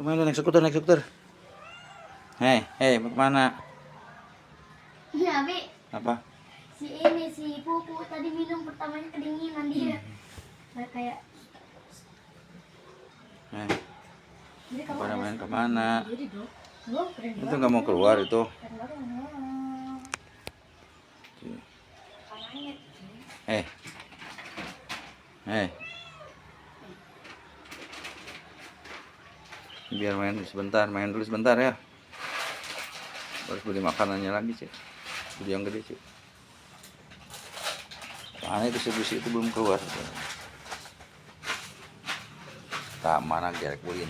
Kemana naik skuter, naik skuter? Hei, hei, mau kemana? Iya, Bi. Apa? Si Pupu tadi minum pertamanya kedinginan dia. Kayak jadi kamu Pada ada main kemana? jadi dong. Belum, keren Itu banget. nggak mau keluar itu. Keren banget. Kanannya. Eh, eh, biar main dulu sebentar ya. Harus beli makanannya lagi sih. Beli yang gede sih. Mana itu si busi itu belum keluar. Tak mana gerek beliin.